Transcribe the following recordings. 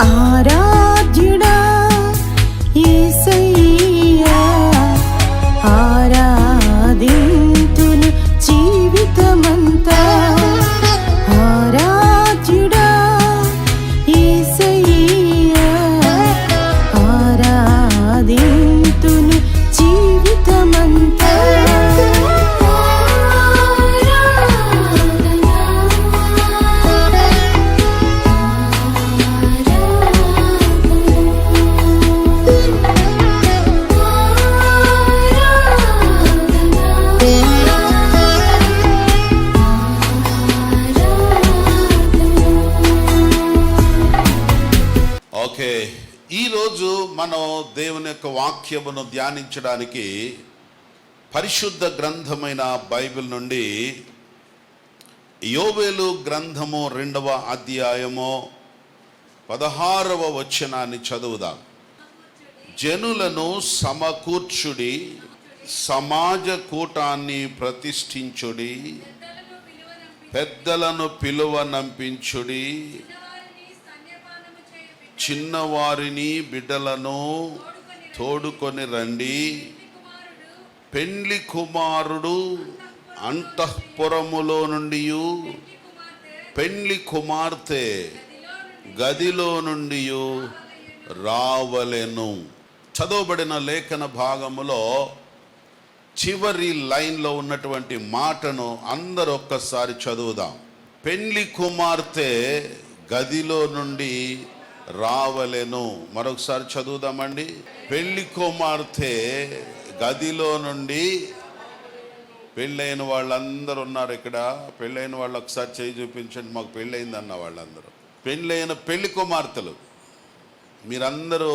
ఆరాధ్యుడా యేసయ్యా, ఆరాధింతును జీవితమంతా. ఆరాధ్యుడా యేసయ్యా, ఆరాధింతును జీవితమంతా. ఓకే, ఈరోజు మనం దేవుని యొక్క వాక్యమును ధ్యానించడానికి పరిశుద్ధ గ్రంథమైన బైబిల్ నుండి యోవేలు గ్రంథము 2వ అధ్యాయము 16వ వచనాన్ని చదువుదాం. జనులను సమకూర్చుడి, సమాజ కూటాన్ని ప్రతిష్ఠించుడి, పెద్దలను పిలువనంపించుడి, చిన్నవారిని బిడ్డలను తోడుకొని రండి. పెండ్లి కుమారుడు అంతఃపురములో నుండి, పెండ్లి కుమార్తె గదిలో నుండి రావలెను. చదవబడిన లేఖన భాగములో చివరి లైన్లో ఉన్నటువంటి మాటను అందరూ ఒక్కసారి చదువుదాం. పెండ్లి కుమార్తె గదిలో నుండి రావలెను. మరొకసారి చదువుదామండి. పెళ్లి కుమార్తె గదిలో నుండి. పెళ్ళైన వాళ్ళందరూ ఉన్నారు ఇక్కడ. పెళ్ళైన వాళ్ళు ఒకసారి చేయి చూపించండి. మాకు పెళ్ళయింది అన్న వాళ్ళందరూ పెళ్ళైన పెళ్లి కుమార్తెలు. మీరందరూ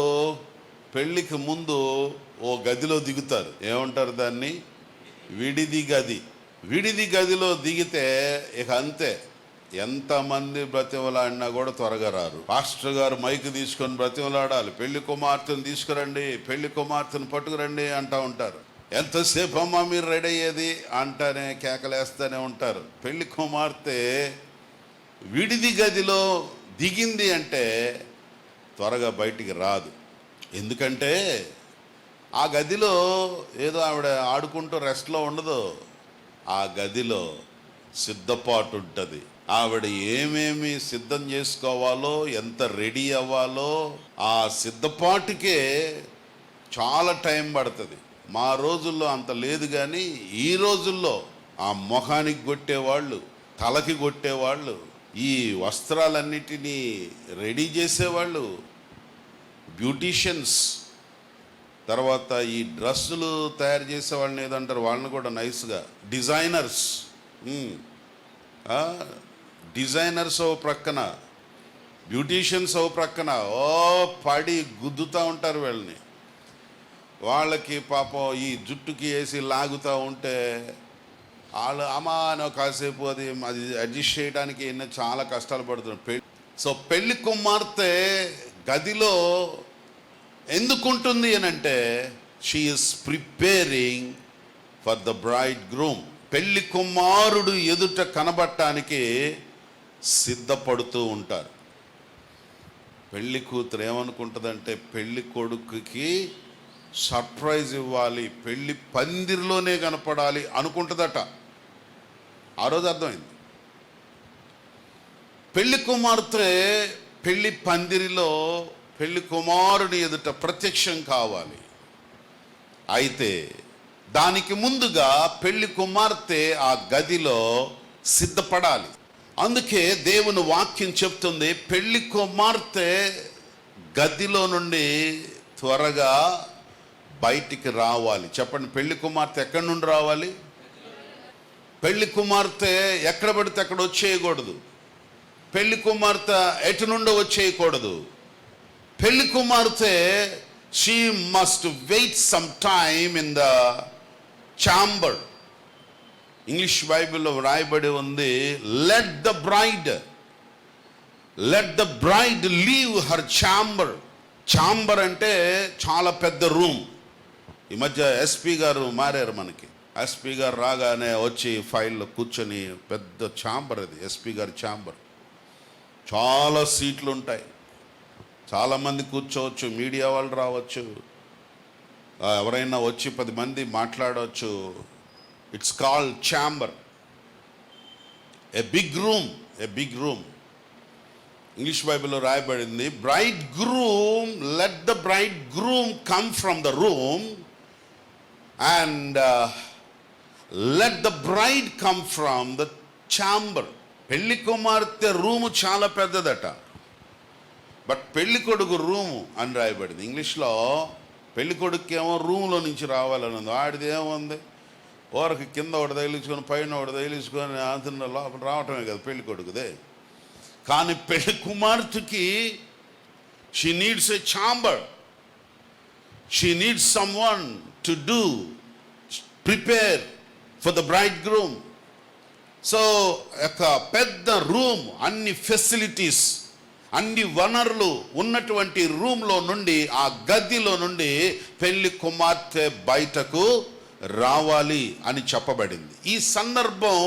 పెళ్ళికి ముందు ఓ గదిలో దిగుతారు. ఏమంటారు దాన్ని? విడిది గది. విడిది గదిలో దిగితే ఇక అంతే, ఎంతమంది బ్రతిమలాడినా కూడా త్వరగా రారు. పాస్టర్ గారు మైక్ తీసుకొని బ్రతిమలాడాలి, పెళ్లి కుమార్తెను తీసుకురండి, పెళ్లి కుమార్తెను పట్టుకురండి అంటూ ఉంటారు. ఎంతసేపు అమ్మా మీరు రెడీ అయ్యేది అంటానే కేకలేస్తూనే ఉంటారు. పెళ్లి కుమార్తె విడిది గదిలో దిగింది అంటే త్వరగా బయటికి రాదు. ఎందుకంటే ఆ గదిలో ఏదో ఆవిడ ఆడుకుంటూ రెస్ట్లో ఉండదు. ఆ గదిలో సిద్ధపాటు ఉంటుంది. ఆవిడ ఏమేమి సిద్ధం చేసుకోవాలో, ఎంత రెడీ అవ్వాలో, ఆ సిద్ధపాటుకే చాలా టైం పడుతుంది. మా రోజుల్లో అంత లేదు, కానీ ఈ రోజుల్లో ఆ మొహానికి కొట్టేవాళ్ళు, తలకి కొట్టేవాళ్ళు, ఈ వస్త్రాలన్నిటినీ రెడీ చేసేవాళ్ళు బ్యూటీషియన్స్, తర్వాత ఈ డ్రెస్సులు తయారు చేసే వాళ్ళని ఏదంటారు, వాళ్ళని కూడా నైస్గా డిజైనర్స్. డిజైనర్స్ ఓ ప్రక్కన, బ్యూటీషియన్స్ ఓ ప్రక్కన పడి గుద్దుతూ ఉంటారు వీళ్ళని. వాళ్ళకి పాపం ఈ జుట్టుకి వేసి లాగుతూ ఉంటే వాళ్ళు అమానో కాసేపు అది అడ్జస్ట్ చేయడానికి ఎన్నో చాలా కష్టాలు పడుతున్నారు. సో పెళ్లి కుమార్తె గదిలో ఎందుకుంటుంది అని అంటే, she is preparing for the braid groom. పెళ్లి కుమారుడు ఎదుట కనబడటానికి సిద్ధపడుతూ ఉంటారు. పెళ్లి కూతురు ఏమనుకుంటుందంటే, పెళ్లి కొడుకుకి సర్ప్రైజ్ ఇవ్వాలి, పెళ్లి పందిరిలోనే కనపడాలి అనుకుంటుందట. ఆ రోజు అర్థమైంది. పెళ్లి కుమార్తె పెళ్లి పందిరిలో పెళ్లి కుమారుని ఎదుట ప్రత్యక్షం కావాలి. అయితే దానికి ముందుగా పెళ్లి కుమార్తె ఆ గదిలో సిద్ధపడాలి. అందుకే దేవుని వాక్యం చెప్తుంది, పెళ్లి కుమార్తె గదిలో నుండి త్వరగా బయటికి రావాలి. చెప్పండి, పెళ్లి కుమార్తె ఎక్కడి నుండి రావాలి? పెళ్లి కుమార్తె ఎక్కడ పడితే అక్కడ వచ్చేయకూడదు. పెళ్లి కుమార్తె ఎటు నుండి వచ్చేయకూడదు. పెళ్లి కుమార్తె she must wait some time in the chamber. English బైబిల్లో వ్రాయబడి ఉంది, let the bride leave her chamber. Chamber అంటే చాలా పెద్ద రూమ్. ఈ మధ్య ఎస్పీ గారు మారారు మనకి. ఎస్పీ గారు రాగానే వచ్చి ఫైల్లో కూర్చొని, పెద్ద ఛాంబర్ అది ఎస్పీ గారి ఛాంబర్. చాలా సీట్లు ఉంటాయి, చాలామంది కూర్చోవచ్చు, మీడియా వాళ్ళు రావచ్చు, ఎవరైనా వచ్చి 10 మంది మాట్లాడవచ్చు. It's called chamber, a big room. English బైబిల్లో రాయబడింది, bride groom, let the braid groom come from the room and let the bride come from the chamber. పెళ్లి కుమార్తె రూము చాలా పెద్దదట, బట్ పెళ్లి కొడుకు రూము అని రాయబడింది. ఇంగ్లీష్లో పెళ్లి కొడుకు ఏమో రూమ్లో నుంచి రావాలని ఉంది. వాడిది ఏముంది, ఓరకు కింద ఒకటి తగిలించుకొని పైన ఒకటి తగిలించుకొని అంత లోపల రావటమే కదా పెళ్లి కొడుకుదే. కానీ పెళ్లి కుమార్తెకి she needs a chamber, she needs someone to do prepare for the braid groom. So ఒక పెద్ద రూమ్, అన్ని ఫెసిలిటీస్, అన్ని వనరులు ఉన్నటువంటి రూమ్లో నుండి, ఆ గదిలో నుండి పెళ్లి కుమార్తె బయటకు రావాలి అని చెప్పబడింది. ఈ సందర్భం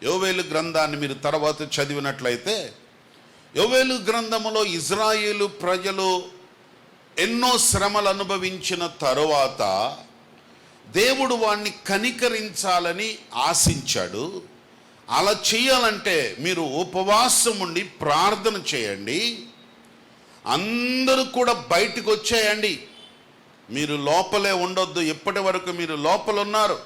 యోవేలు గ్రంథాన్ని మీరు తర్వాత చదివినట్లయితే, యోవేలు గ్రంథములో ఇజ్రాయేలు ప్రజలు ఎన్నో శ్రమలు అనుభవించిన తరువాత దేవుడు వాణ్ణి కనికరించాలని ఆశించాడు. అలా చేయాలంటే మీరు ఉపవాసం ఉండి ప్రార్థన చేయండి, అందరూ కూడా బయటకు వచ్చేయండి, మీరు లోపలే ఉండొద్దు. ఎప్పటి వరకు మీరు లోపల ఉన్నారు,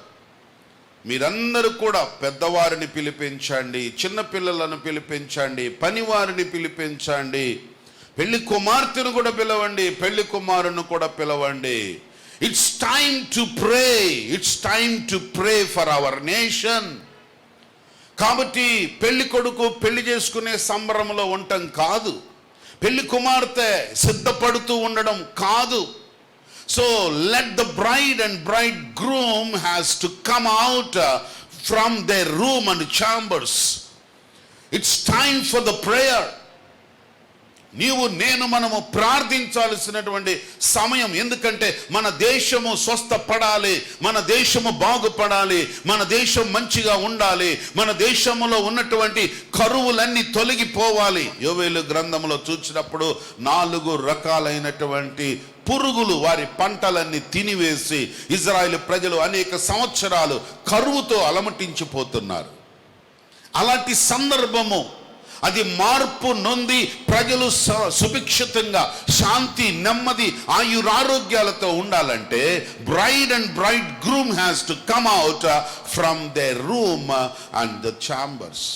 మీరందరూ కూడా పెద్దవారిని పిలిపించండి, చిన్నపిల్లలను పిలిపించండి, పనివారిని పిలిపించండి, పెళ్లి కుమార్తెను కూడా పిలవండి, పెళ్లి కుమారుని కూడా పిలవండి. It's time to pray, it's time to pray for our nation. కాబట్టి పెళ్లి కొడుకు పెళ్లి చేసుకునే సంబరంలో ఉండటం కాదు, పెళ్లి కుమార్తె సిద్ధపడుతూ ఉండడం కాదు. So let the bride and bridegroom has to come out from their room and chambers. It's time for the prayer. నీవు నేను మనము ప్రార్థించాల్సినటువంటి సమయం. ఎందుకంటే మన దేశము స్వస్థపడాలి, మన దేశము బాగుపడాలి, మన దేశం మంచిగా ఉండాలి, మన దేశంలో ఉన్నటువంటి కరువులన్నీ తొలగిపోవాలి. యోవేలు గ్రంథంలో చూసినప్పుడు 4 రకాలైనటువంటి పురుగులు వారి పంటలన్నీ తినివేసి ఇజ్రాయేలు ప్రజలు అనేక సంవత్సరాలు కరువుతో అలమటించిపోతున్నారు. అలాంటి సందర్భము, అది మార్పు నొంది ప్రజలు సుభిక్షితంగా శాంతి, నెమ్మది, ఆయురారోగ్యాలతో ఉండాలంటే bride and bride groom has to come out from there room and the chambers.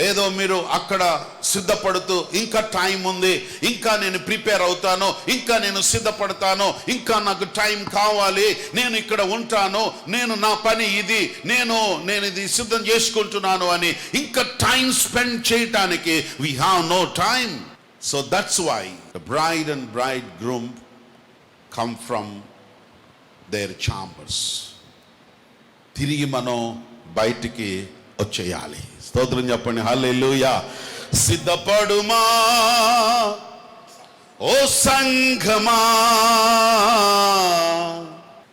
ఏదో మీరు అక్కడ సిద్ధపడుతూ ఇంకా టైం ఉంది, ఇంకా నేను ప్రిపేర్ అవుతాను, ఇంకా నేను సిద్ధపడతాను, ఇంకా నాకు టైం కావాలి, నేను ఇక్కడ ఉంటాను, నేను నా పని ఇది, నేను ఇది సిద్ధం చేసుకుంటున్నాను అని ఇంకా టైం స్పెండ్ చేయటానికి we have no time. So that's why the bride and bridegroom come from their chambers. తిరిగి మనం బయటికి వచ్చేయాలి. స్తోత్రం చెప్పండి, హల్లెలూయా. సిద్ధపడుమా ఓ సంఘమా,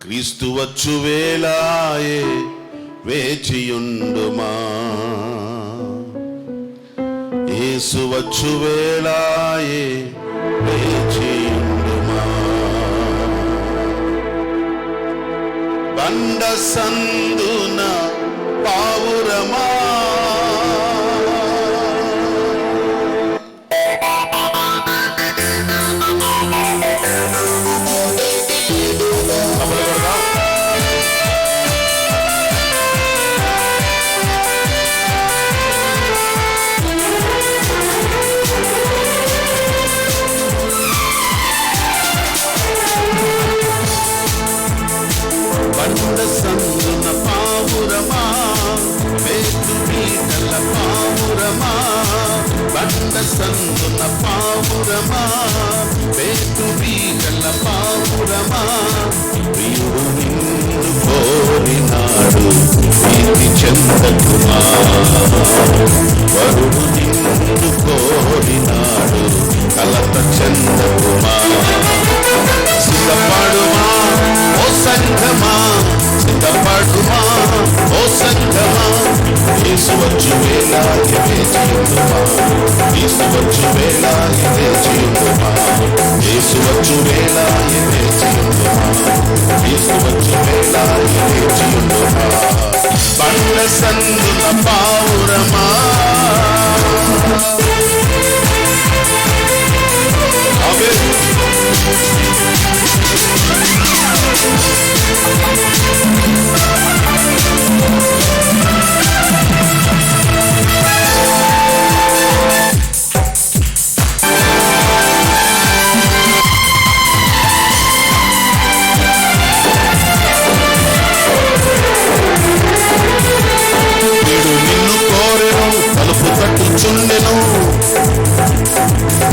క్రీస్తు వచ్చు వేళాయే వేచియుండుమా, యేసు వచ్చు వేళాయే వేచియుండుమా. బండ సందున పావురమా, బండ సందున పావురమా, వేటు బీటల పావురమా, బండ సందున పావురమా, వేటు బీటల పావురమా. ప్రియుడు నిన్ను కోరినాడు, కీర్తి చెందకుమా, వరుడు నిన్ను కోరినాడు, కలత చెందకుమా. సిద్ధపడుమా ఓ సంఘమా, సిద్ధపడుమా ఓ సంఘమా, యేసు వచ్చు వేళ వేచియుండుమా, యేసు వచ్చు వేళ వేచియుండుమా. నందున పావురమా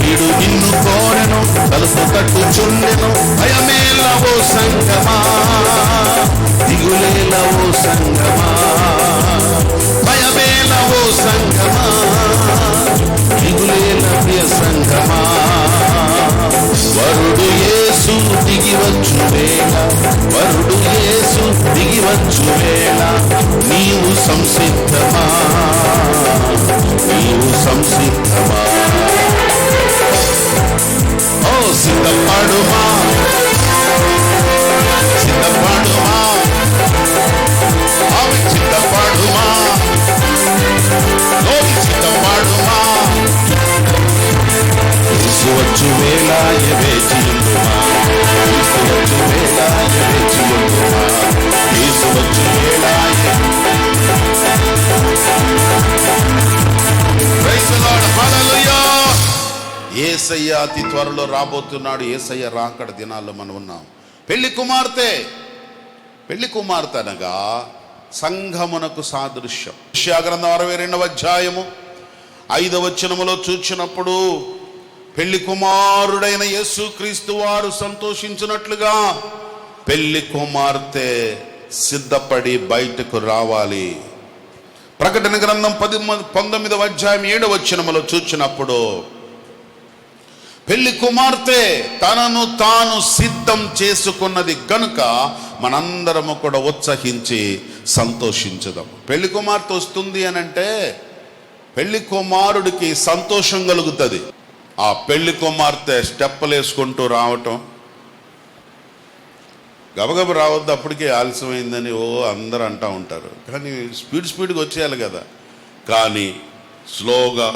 వీడు నిన్ను కోరెను తలుపు తట్టుచుండెను భయమేలవో సంగమా దిగులేలవో సంగమా భయమేలవో సంగమా దిగులేల ప్రియ సంగమా వరుడు యేసు దిగివచ్చు వేళ వరుడు యేసు దిగివచ్చు వేళ నీవు సంసిద్ధమా నీవు సంసిద్ధమా ఓ సిద్ధపడుమా సిద్ధపడుమా అవి సిద్ధపడుమా లోకి సిద్ధపడుమా యేసు వేళ వేచియుండుమా యేసు వేళ వేచియుండుమా యేసు వేళ ప్రైజ్ ది లార్డ్ హల్లెలూయా. యేసయ్య అతి త్వరలో రాబోతున్నాడు. యేసయ్య రాకడ దినాల్లో మనం ఉన్నాం. పెళ్లి కుమార్తె అనగా సంఘమునకు సాదృశ్యం. యెషయా గ్రంథం 62వ అధ్యాయము 5వ వచనములో చూచినప్పుడు పెళ్లి కుమారుడైన యేసుక్రీస్తు వారు సంతోషించినట్లుగా పెళ్లి కుమార్తె సిద్ధపడి బయటకు రావాలి. ప్రకటన గ్రంథం 19వ అధ్యాయం 7వ వచనములో చూచినప్పుడు పెళ్లి కుమార్తె తనను తాను సిద్ధం చేసుకున్నది గనుక మనందరము కూడా ఉత్సహించి సంతోషించుదాం. పెళ్లి కుమార్తె వస్తుంది అని అంటే పెళ్లి కుమారుడికి సంతోషం కలుగుతుంది. ఆ పెళ్లి కుమార్తె స్టెప్పులు వేసుకుంటూ రావటం, గబగబ రావద్దు అప్పటికే ఆలస్యమైందని అందరూ అంటూ ఉంటారు. కానీ స్పీడ్గా వచ్చేయాలి కదా. కానీ స్లోగా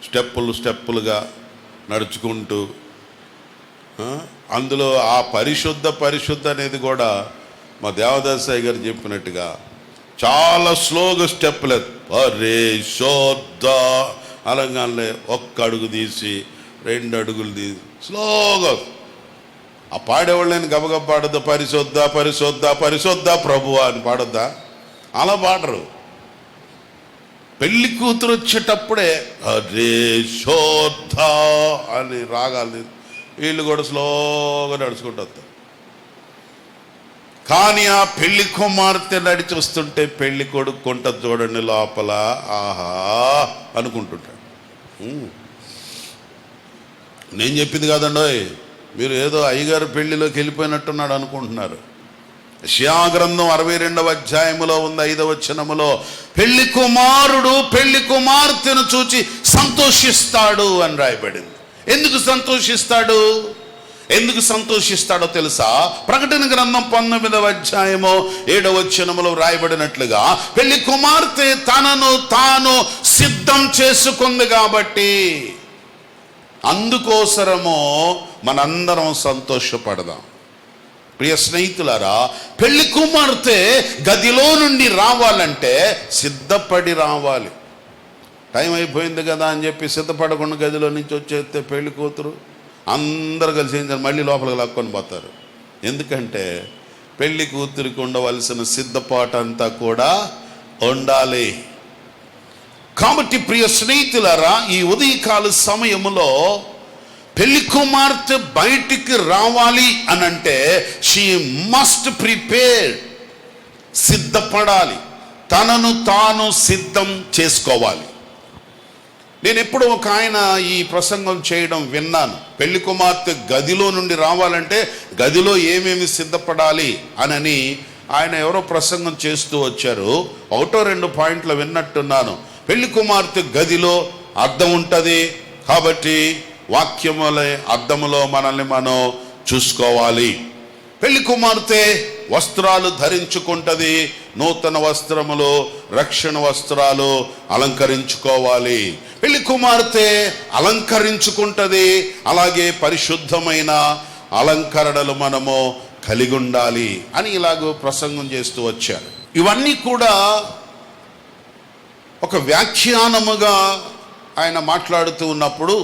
స్టెప్పులుగా నడుచుకుంటూ, అందులో ఆ పరిశుద్ధ అనేది కూడా మా దేవదాసాయి గారు చెప్పినట్టుగా చాలా స్లోగా స్టెప్పులు పరిశుద్ధ అలంగానే ఒక్క అడుగు తీసి 2 అడుగులు తీసి స్లోగా. ఆ పాడేవాళ్ళని గబగబ పాడద్దు, పరిశుద్ధ ప్రభువా అని పాడొద్దా? అలా పాడరు. పెళ్లి కూతురు వచ్చేటప్పుడే అరే శోద్ధ అని రాగాలి. వీళ్ళు కూడా స్లోగా నడుచుకుంటూ వస్తారు. కానీ ఆ పెళ్లి కుమార్తె నడిచి వస్తుంటే పెళ్లి కొడుకు కొంట చూడండి లోపల ఆహా అనుకుంటుంటాడు. నేను చెప్పింది కాదండోయ్, మీరు ఏదో అయ్యగారు పెళ్లిలోకి వెళ్ళిపోయినట్టున్నాడు అనుకుంటున్నారు. యెషయా గ్రంథం 62వ అధ్యాయములో ఉంది 5వ వచనములో పెళ్లి కుమారుడు పెళ్లి కుమార్తెను చూచి సంతోషిస్తాడు అని రాయబడింది. ఎందుకు సంతోషిస్తాడో తెలుసా? ప్రకటన గ్రంథం 19వ అధ్యాయము 7వ వచనములో రాయబడినట్లుగా పెళ్లి కుమార్తె తనను తాను సిద్ధం చేసుకుంది కాబట్టి అందుకోసరము మనందరం సంతోషపడదాం. ప్రియ స్నేహితులారా, పెళ్లి కుమార్తె గదిలో నుండి రావాలంటే సిద్ధపడి రావాలి. టైం అయిపోయింది కదా అని చెప్పి సిద్ధపడకుండా గదిలో నుంచి వచ్చేస్తే పెళ్లి కూతురు అందరు కలిసి ఏం చేయాలి, మళ్ళీ లోపలికి లాక్కొని పోతారు. ఎందుకంటే పెళ్లి కూతురికి ఉండవలసిన సిద్ధపాటు అంతా కూడా ఉండాలి. కాబట్టి ప్రియ స్నేహితులారా, ఈ ఉదయకాల సమయములో పెళ్లి కుమార్తె బయటికి రావాలి అనంటే షీ మస్ట్ ప్రిపేర్, సిద్ధపడాలి, తనను తాను సిద్ధం చేసుకోవాలి. నేను ఎప్పుడు ఒక ఆయన ఈ ప్రసంగం చేయడం విన్నాను. పెళ్లి కుమార్తె గదిలో నుండి రావాలంటే గదిలో ఏమేమి సిద్ధపడాలి అనని ఆయన ఎవరో ప్రసంగం చేస్తూ వచ్చారు. 1-2 పాయింట్లు విన్నట్టున్నాను. పెళ్లి కుమార్తె గదిలో అద్దం ఉంటుంది కాబట్టి వాక్యముల అద్దములో మనల్ని మనం చూసుకోవాలి. పెళ్లి కుమార్తె వస్త్రాలు ధరించుకుంటది, నూతన వస్త్రములు, రక్షణ వస్త్రాలు అలంకరించుకోవాలి. పెళ్లి కుమార్తె అలంకరించుకుంటది, అలాగే పరిశుద్ధమైన అలంకరణలు మనము కలిగి ఉండాలి అని ఇలాగూ ప్రసంగం చేస్తూ వచ్చారు. ఇవన్నీ కూడా ఒక వ్యాఖ్యానముగా ఆయన మాట్లాడుతూ ఉన్నప్పుడు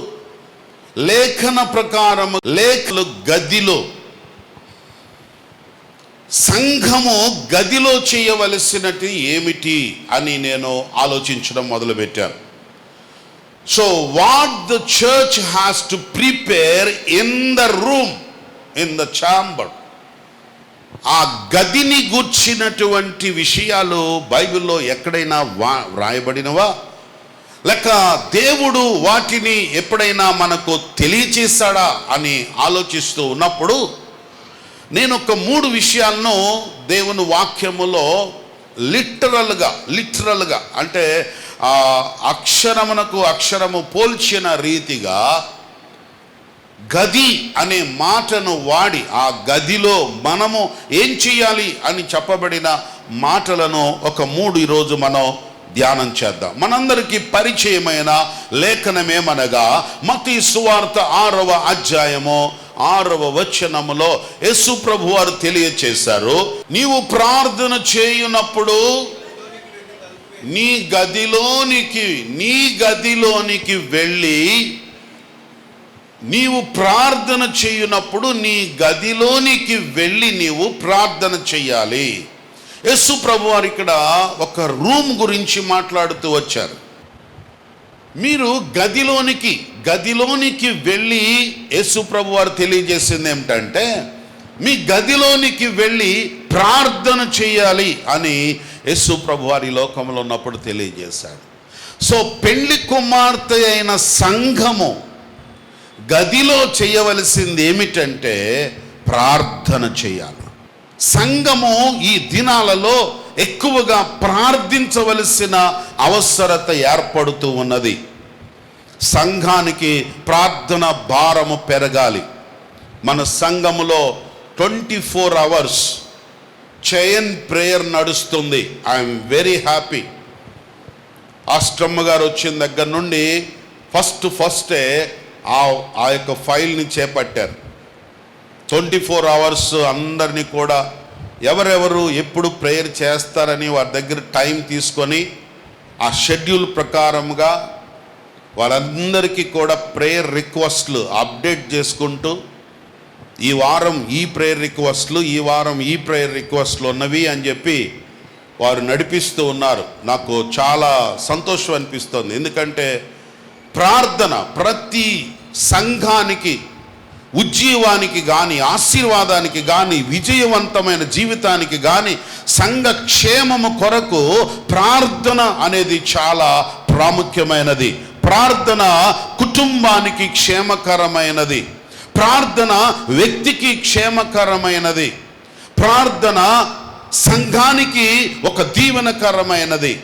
లేఖన ప్రకారము లేఖలు గదిలో, సంఘము గదిలో చేయవలసినది ఏమిటి అని నేను ఆలోచించడం మొదలుపెట్టాను. So what the church has to prepare in the room, in the chamber, ఆ గదిని గూర్చినటువంటి విషయాలు బైబిల్లో ఎక్కడైనా వ్రాయబడినవా, లేక దేవుడు వాటిని ఎప్పుడైనా మనకు తెలియచేశాడా అని ఆలోచిస్తూ ఉన్నప్పుడు నేను ఒక 3 విషయాలను దేవుని వాక్యములో లిటరల్గా అంటే అక్షరమునకు అక్షరము పోల్చిన రీతిగా గది అనే మాటను వాడి ఆ గదిలో మనము ఏం చేయాలి అని చెప్పబడిన మాటలను ఒక 3 ఈరోజు మనం ధ్యానం చేద్దాం. మనందరికీ పరిచయమైన లేఖనమేమనగా మత్తయి సువార్త 6వ అధ్యాయము 6వ వచనములో యేసు ప్రభు వారు తెలియచేశారు, నీవు ప్రార్థన చేయునప్పుడు నీ గదిలోనికి వెళ్ళి, నీవు ప్రార్థన చేయునప్పుడు నీ గదిలోనికి వెళ్ళి నీవు ప్రార్థన చెయ్యాలి. యేసు ప్రభు వారు ఇక్కడ ఒక రూమ్ గురించి మాట్లాడుతూ వచ్చారు. మీరు గదిలోనికి వెళ్ళి, యేసు ప్రభు వారు తెలియజేసింది ఏమిటంటే మీ గదిలోనికి వెళ్ళి ప్రార్థన చేయాలి అని యేసు ప్రభు వారి లోకంలో ఉన్నప్పుడు తెలియజేశాడు. సో పెళ్లి కుమార్తె అయిన సంఘము గదిలో చేయవలసింది ఏమిటంటే ప్రార్థన చేయాలి. సంఘము ఈ దినాలలో ఎక్కువగా ప్రార్థించవలసిన అవసరత ఏర్పడుతూ ఉన్నది. సంఘానికి ప్రార్థన భారము పెరగాలి. మన సంఘములో 24 hours చైన్ ప్రేయర్ నడుస్తుంది. I'm very happy. ఆస్ట్రమ్మ గారు వచ్చిన దగ్గర నుండి ఫస్టే ఆ యొక్క ఫైల్ని చేపట్టారు. 24 hours అందరినీ కూడా ఎవరెవరు ఎప్పుడు ప్రేయర్ చేస్తారని వారి దగ్గర టైం తీసుకొని ఆ షెడ్యూల్ ప్రకారంగా వాళ్ళందరికీ కూడా ప్రేయర్ రిక్వెస్ట్లు అప్డేట్ చేసుకుంటూ, ఈ వారం ఈ ప్రేయర్ రిక్వెస్ట్లు, ఈ వారం ఈ ప్రేయర్ రిక్వెస్ట్లు ఉన్నవి అని చెప్పి వారు నడిపిస్తూ ఉన్నారు. నాకు చాలా సంతోషం అనిపిస్తుంది. ఎందుకంటే ప్రార్థన ప్రతి సంఘానికి ఉజ్జీవానికి కానీ, ఆశీర్వాదానికి కానీ, విజయవంతమైన జీవితానికి కానీ, సంఘ క్షేమము కొరకు ప్రార్థన అనేది చాలా ప్రాముఖ్యమైనది. ప్రార్థన కుటుంబానికి క్షేమకరమైనది. ప్రార్థన వ్యక్తికి క్షేమకరమైనది. ప్రార్థన సంఘానికి ఒక దీవెనకరమైనది.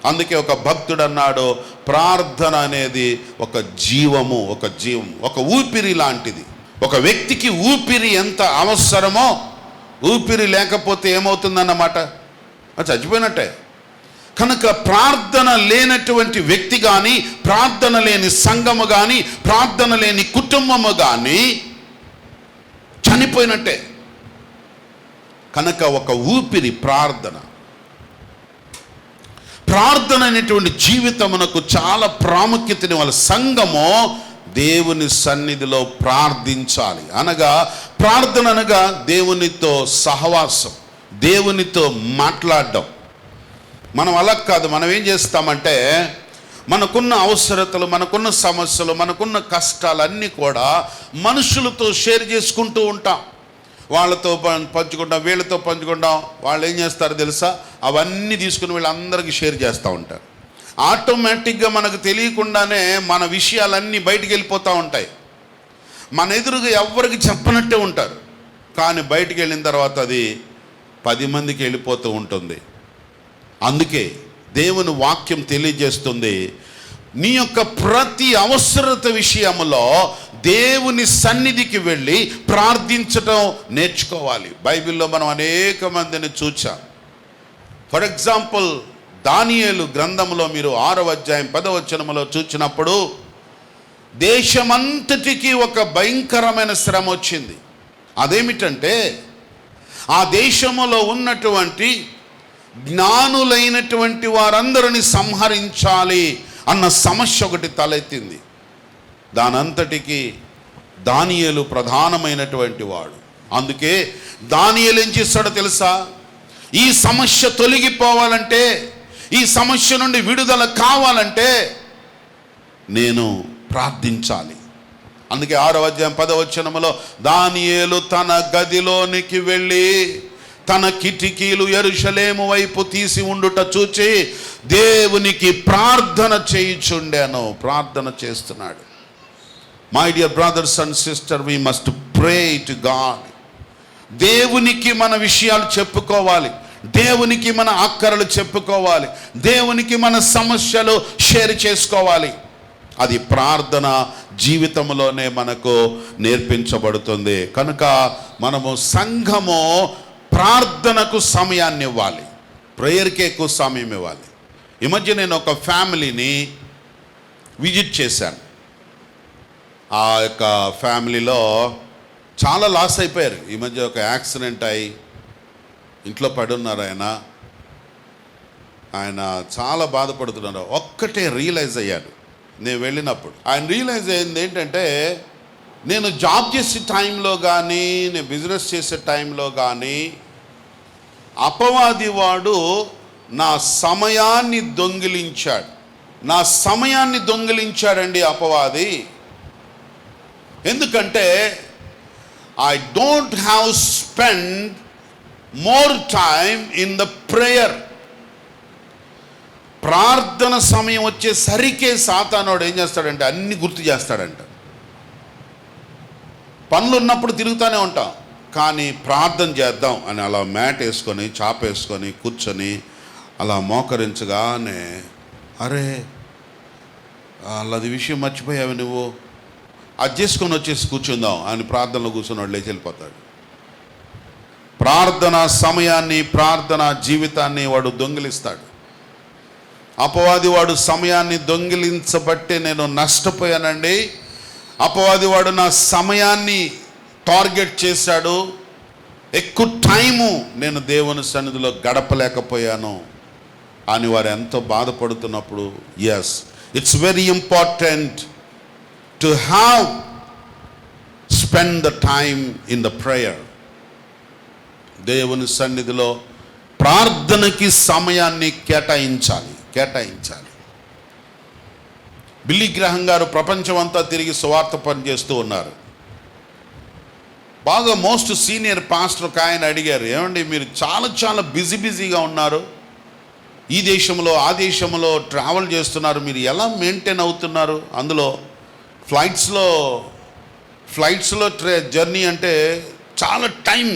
అందుకే ఒక భక్తుడు అన్నాడు, ప్రార్థన అనేది ఒక జీవం, ఒక ఊపిరి లాంటిది. ఒక వ్యక్తికి ఊపిరి ఎంత అవసరమో, ఊపిరి లేకపోతే ఏమవుతుందన్నమాట, చచ్చిపోయినట్టే. కనుక ప్రార్థన లేనటువంటి వ్యక్తి కానీ, ప్రార్థన లేని సంఘము కానీ, ప్రార్థన లేని కుటుంబము కానీ చనిపోయినట్టే. కనుక ఒక ఊపిరి ప్రార్థన అనేటువంటి జీవితమునకు చాలా ప్రాముఖ్యతని వాళ్ళ సంఘము దేవుని సన్నిధిలో ప్రార్థించాలి. ప్రార్థన అనగా దేవునితో సహవాసం, దేవునితో మాట్లాడడం. మనం అలా కాదు. మనం ఏం చేస్తామంటే మనకున్న అవసరతలు, మనకున్న సమస్యలు, మనకున్న కష్టాలన్నీ కూడా మనుషులతో షేర్ చేసుకుంటూ ఉంటాం. వాళ్ళతో పంచుకుంటాం, వీళ్ళతో పంచుకుంటాం. వాళ్ళు ఏం చేస్తారో తెలుసా, అవన్నీ తీసుకుని వీళ్ళందరికీ షేర్ చేస్తూ ఉంటారు. ఆటోమేటిక్గా మనకు తెలియకుండానే మన విషయాలన్నీ బయటికి వెళ్ళిపోతూ ఉంటాయి. మన ఎదురుగా ఎవరికి చెప్పనట్టే ఉంటారు, కానీ బయటికి వెళ్ళిన తర్వాత అది 10 మందికి వెళ్ళిపోతూ ఉంటుంది. అందుకే దేవుని వాక్యం తెలియజేస్తుంది, నీ యొక్క ప్రతి అవసరత విషయంలో దేవుని సన్నిధికి వెళ్ళి ప్రార్థించటం నేర్చుకోవాలి. బైబిల్లో మనం అనేక మందిని చూచాం. ఫర్ ఎగ్జాంపుల్, దానియేలు గ్రంథంలో మీరు 6వ అధ్యాయం 10వ వచనంలో చూచినప్పుడు దేశమంతటికి ఒక భయంకరమైన శ్రమ వచ్చింది. అదేమిటంటే ఆ దేశములో ఉన్నటువంటి జ్ఞానులైనటువంటి వారందరిని సంహరించాలి అన్న సమస్య ఒకటి తలెత్తింది. దానంతటికి దానియేలు ప్రధానమైనటువంటి వాడు. అందుకే దానియేలు ఏం చేస్తాడో తెలుసా? ఈ సమస్య తొలగిపోవాలంటే, ఈ సమస్య నుండి విడుదల కావాలంటే నేను ప్రార్థించాలి. అందుకే 6వ అధ్యాయం 10వ వచనములో దానియేలు తన గదిలోనికి వెళ్ళి తన కిటికీలు యెరూషలేము వైపు తీసి ఉండుట చూచి దేవునికి ప్రార్థన చేయుచుండాను. ప్రార్థన చేస్తున్నాడు. My dear brothers and sister, we must pray to God. దేవునికి మన విషయాలు చెప్పుకోవాలి, దేవునికి మన అక్కరలు చెప్పుకోవాలి, దేవునికి మన సమస్యలు షేర్ చేసుకోవాలి. అది ప్రార్థన జీవితంలోనే మనకు నేర్పించబడుతుంది. కనుక మనము సంఘము ప్రార్థనకు సమయాన్ని ఇవ్వాలి, ప్రేయర్కి ఎక్కువ సమయం ఇవ్వాలి. ఈ మధ్య నేను ఒక ఫ్యామిలీని విజిట్ చేశాను. ఆ యొక్క ఫ్యామిలీలో చాలా లాస్ అయిపోయారు. ఈ మధ్య ఒక యాక్సిడెంట్ అయి ఇంట్లో పడి ఉన్నారు. ఆయన చాలా బాధపడుతున్నారు. ఒక్కటే రియలైజ్ అయ్యాడు నేను వెళ్ళినప్పుడు. ఆయన రియలైజ్ అయ్యింది ఏంటంటే, నేను జాబ్ చేసే టైంలో కానీ, నేను బిజినెస్ చేసే టైంలో కానీ అపవాది వాడు నా సమయాన్ని దొంగిలించాడు. నా సమయాన్ని దొంగిలించాడండి అపవాది. ఎందుకంటే I don't have spend more time in the prayer. ప్రార్థన సమయం వచ్చేసరికే సాతానోడు ఏం చేస్తాడంటే అన్ని గుర్తు చేస్తాడంట. పనులు ఉన్నప్పుడు తిరుగుతూనే ఉంటాం, కానీ ప్రార్థన చేద్దాం అని అలా మ్యాట్ వేసుకొని చాపేసుకొని కూర్చొని అలా మోకరించగానే, అరే అది విషయం మర్చిపోయావు నువ్వు, అది చేసుకొని వచ్చేసి కూర్చుందాం అని ప్రార్థనలో కూర్చున్నాడు, లేచి వెళ్ళిపోతాడు. ప్రార్థన సమయాన్ని, ప్రార్థన జీవితాన్ని వాడు దొంగిలిస్తాడు. అపవాది వాడు సమయాన్ని దొంగిలించబట్టే నేను నష్టపోయానండి. అపవాది వాడు నా సమయాన్ని టార్గెట్ చేశాడు. ఎక్కువ టైము నేను దేవుని సన్నిధిలో గడపలేకపోయాను అని వారు ఎంతో బాధపడుతున్నప్పుడు, yes, it's very important to have spend the time in the prayer. దేవుని సన్నిధిలో ప్రార్థనకి సమయాన్ని కేటాయించాలి. బిల్లీ గ్రహం గారు ప్రపంచం అంతా తిరిగి సువార్త పనిచేస్తూ ఉన్నారు. బాగా మోస్ట్ సీనియర్ పాస్టర్ ఒక ఆయన అడిగారు, ఏమండి మీరు చాలా బిజీగా ఉన్నారు, ఈ దేశంలో ఆ దేశంలో ట్రావెల్ చేస్తున్నారు, మీరు ఎలా మెయింటైన్ అవుతున్నారు? అందులో ఫ్లైట్స్లో జర్నీ అంటే చాలా టైం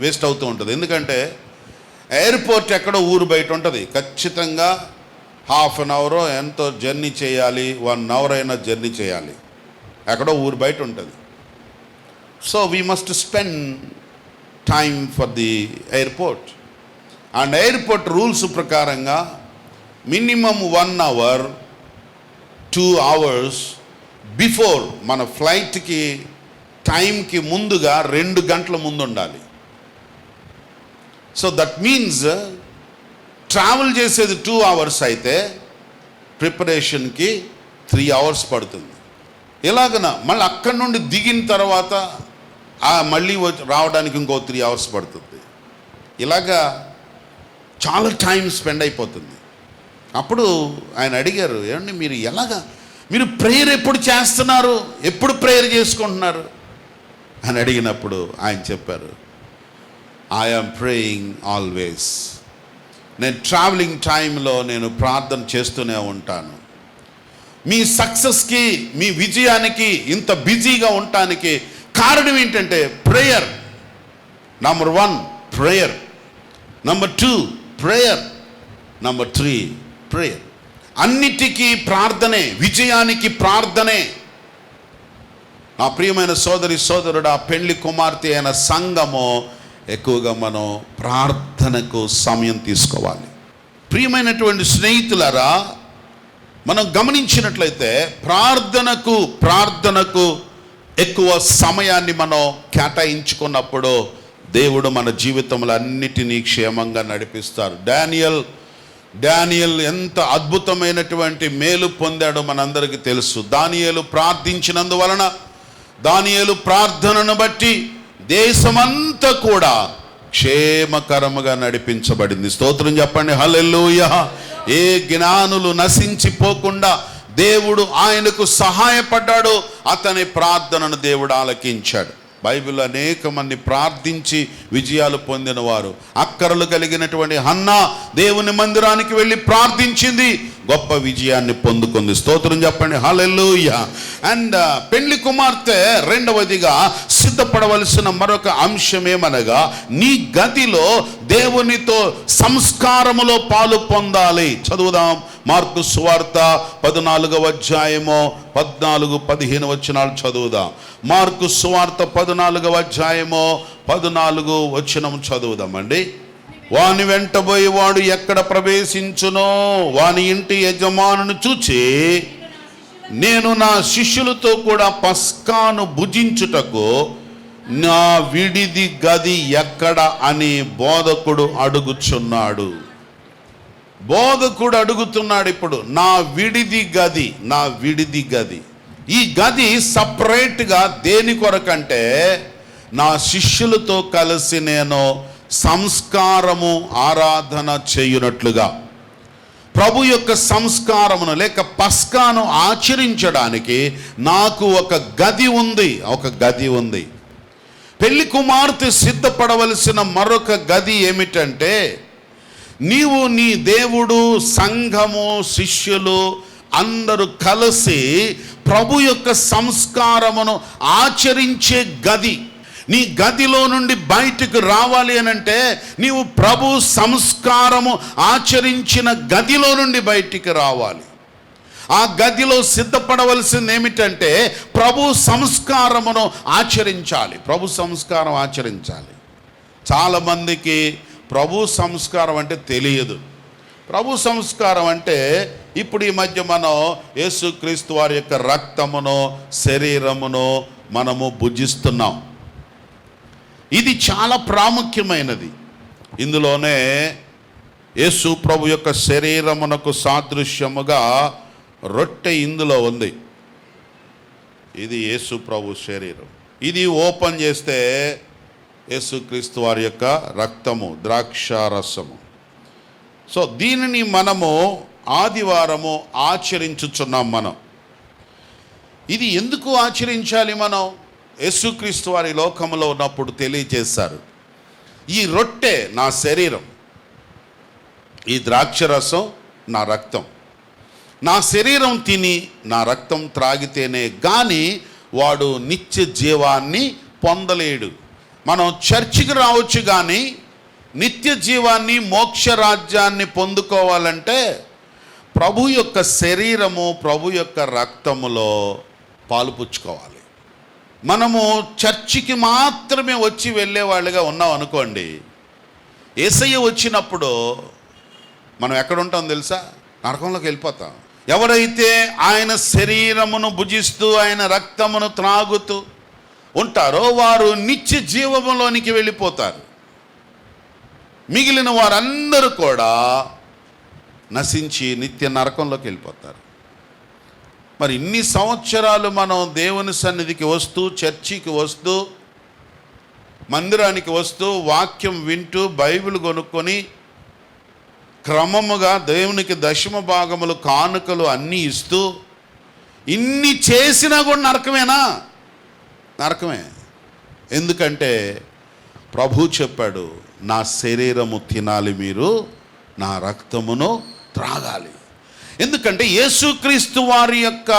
వేస్ట్ అవుతూ ఉంటుంది. ఎందుకంటే ఎయిర్పోర్ట్ ఎక్కడో ఊరు బయట ఉంటుంది. ఖచ్చితంగా ½ అన్ అవర్ ఎంతో జర్నీ చేయాలి, 1 అవర్ అయినా జర్నీ చేయాలి, ఎక్కడో ఊరు బయట ఉంటుంది. So we must spend time for the airport. And airport rules ప్రకారంగా మినిమం 1 అవర్ 2 అవర్స్ బిఫోర్ మన ఫ్లైట్కి టైంకి ముందుగా 2 గంటల ముందు ఉండాలి. సో దట్ మీన్స్ ట్రావెల్ చేసేది 2 అవర్స్ అయితే ప్రిపరేషన్కి 3 అవర్స్ పడుతుంది. ఇలాగన మళ్ళీ అక్కడి నుండి దిగిన తర్వాత మళ్ళీ రావడానికి ఇంకో 3 అవర్స్ పడుతుంది. ఇలాగా చాలా టైం స్పెండ్ అయిపోతుంది. అప్పుడు ఆయన అడిగారు, ఏమండి మీరు ప్రేయర్ ఎప్పుడు చేస్తున్నారు, ఎప్పుడు ప్రేయర్ చేసుకుంటున్నారు అని అడిగినప్పుడు ఆయన చెప్పారు, ఐ యామ్ ప్రేయింగ్ ఆల్వేస్. నేను ట్రావెలింగ్ టైంలో నేను ప్రార్థన చేస్తూనే ఉంటాను. మీ సక్సెస్కి, మీ విజయానికి ఇంత బిజీగా ఉండటానికి కారణం ఏంటంటే prayer. Number 1 prayer, number 2 prayer, number 3 prayer. అన్నిటికీ ప్రార్థనే, విజయానికి ప్రార్థనే. నా ప్రియమైన సోదరి సోదరుడు, ఆ పెళ్లి కుమార్తె అయిన సంఘము ఎక్కువగా మనం ప్రార్థనకు సమయం తీసుకోవాలి. ప్రియమైనటువంటి స్నేహితులారా, మనం గమనించినట్లయితే ప్రార్థనకు ఎక్కువ సమయాన్ని మనం కేటాయించుకున్నప్పుడు దేవుడు మన జీవితంలో అన్నిటినీ క్షేమంగా నడిపిస్తారు. డానియల్ ఎంత అద్భుతమైనటువంటి మేలు పొందాడో మనందరికీ తెలుసు. దానియేలు ప్రార్థించినందువలన, దానియేలు ప్రార్థనను బట్టి దేశమంతా కూడా క్షేమకరముగా నడిపించబడింది. స్తోత్రం చెప్పండి, హల్లెలూయా. ఏ జ్ఞానులు నశించిపోకుండా దేవుడు ఆయనకు సహాయపడ్డాడు. అతని ప్రార్థనను దేవుడు ఆలకించాడు. బైబిల్లో అనేక మంది ప్రార్థించి విజయాలు పొందిన వారు. అక్కరలు కలిగినటువంటి హన్నా దేవుని మందిరానికి వెళ్ళి ప్రార్థించింది, గొప్ప విజయాన్ని పొందుకుంది. స్తోత్రం చెప్పండి, హల్లెలూయా. అండ్ పెళ్లి కుమార్తె రెండవదిగా సిద్ధపడవలసిన మరొక అంశం ఏమనగా, నీ గదిలో దేవునితో సంస్కారములో పాలు పొందాలి. చదువుదాం, మార్కు సువార్త 14వ అధ్యాయము 14-15 వచనాలు చదువుదాం. మార్కు సువార్త 14వ అధ్యాయము 14 వచనం చదువుదామండి. వాని వెంటబోయి వాడు ఎక్కడ ప్రవేశించునో వాని ఇంటి యజమానుని చూచి, నేను నా శిష్యులతో కూడా పస్కాను భుజించుటకు నా విడిది గది ఎక్కడ అని బోధకుడు అడుగుచున్నాడు. బోధకుడు అడుగుతున్నాడు ఇప్పుడు, నా విడిది గది. ఈ గది సపరేట్గా దేని కొరకంటే, నా శిష్యులతో కలిసి నేను సంస్కారము ఆరాధన చేయునట్లుగా, ప్రభు యొక్క సంస్కారమును లేక పస్కాను ఆచరించడానికి నాకు ఒక గది ఉంది. పెళ్లి కుమార్తె సిద్ధపడవలసిన మరొక గది ఏమిటంటే, నీవు నీ దేవుడు, సంఘము, శిష్యులు అందరూ కలిసి ప్రభు యొక్క సంస్కారమును ఆచరించే గది. నీ గదిలో నుండి బయటకు రావాలి అనంటే నీవు ప్రభు సంస్కారము ఆచరించిన గదిలో నుండి బయటికి రావాలి. ఆ గదిలో సిద్ధపడవలసింది ఏమిటంటే ప్రభు సంస్కారమును ఆచరించాలి. చాలామందికి ప్రభు సంస్కారం అంటే తెలియదు. ప్రభు సంస్కారం అంటే ఇప్పుడు ఈ మధ్య మనం యేసుక్రీస్తు వారి యొక్క రక్తమును, శరీరమును మనము భుజిస్తున్నాం. ఇది చాలా ప్రాముఖ్యమైనది. ఇందులోనే యేసు ప్రభు యొక్క శరీరమునకు సాదృశ్యముగా రొట్టె ఇందులో ఉంది. ఇది యేసు ప్రభు శరీరం. ఇది ఓపెన్ చేస్తే యేసుక్రీస్తు వారి యొక్క రక్తము, ద్రాక్షారసము. సో దీనిని మనము ఆదివారము ఆచరించుచున్నాం. ఇది ఎందుకు ఆచరించాలి? మనం యేసుక్రీస్తు వారి లోకములో ఉన్నప్పుడు తెలియజేశారు, ఈ రొట్టె నా శరీరం, ఈ ద్రాక్షరసం నా రక్తం. నా శరీరం తిని నా రక్తం త్రాగితేనే కానీ వాడు నిత్య జీవాన్ని పొందలేడు. మనం చర్చికి రావచ్చు కానీ నిత్య జీవాన్ని, మోక్ష రాజ్యాన్ని పొందుకోవాలంటే ప్రభు యొక్క శరీరము, ప్రభు యొక్క రక్తములో పాలుపుచ్చుకోవాలి. మనము చర్చికి మాత్రమే వచ్చి వెళ్ళేవాళ్ళుగా ఉన్నాం అనుకోండి, యేసయ్య వచ్చినప్పుడు మనం ఎక్కడ ఉంటాం తెలుసా? నరకంలోకి వెళ్ళిపోతాం. ఎవరైతే ఆయన శరీరమును భుజిస్తూ ఆయన రక్తమును త్రాగుతూ ఉంటారో వారు నిత్య జీవములోనికి వెళ్ళిపోతారు. మిగిలిన వారందరూ కూడా నశించి నిత్య నరకంలోకి వెళ్ళిపోతారు. మరి ఇన్ని సంవత్సరాలు మనం దేవుని సన్నిధికి వస్తూ, చర్చికి వస్తూ, మందిరానికి వస్తూ, వాక్యం వింటూ, బైబిల్ కొనుక్కొని క్రమముగా దేవునికి దశమ భాగములు, కానుకలు అన్నీ ఇస్తూ ఇన్ని చేసినా కూడా నరకమే. ఎందుకంటే ప్రభు చెప్పాడు, నా శరీరము తినాలి మీరు, నా రక్తమును త్రాగాలి. ఎందుకంటే యేసుక్రీస్తు వారి యొక్క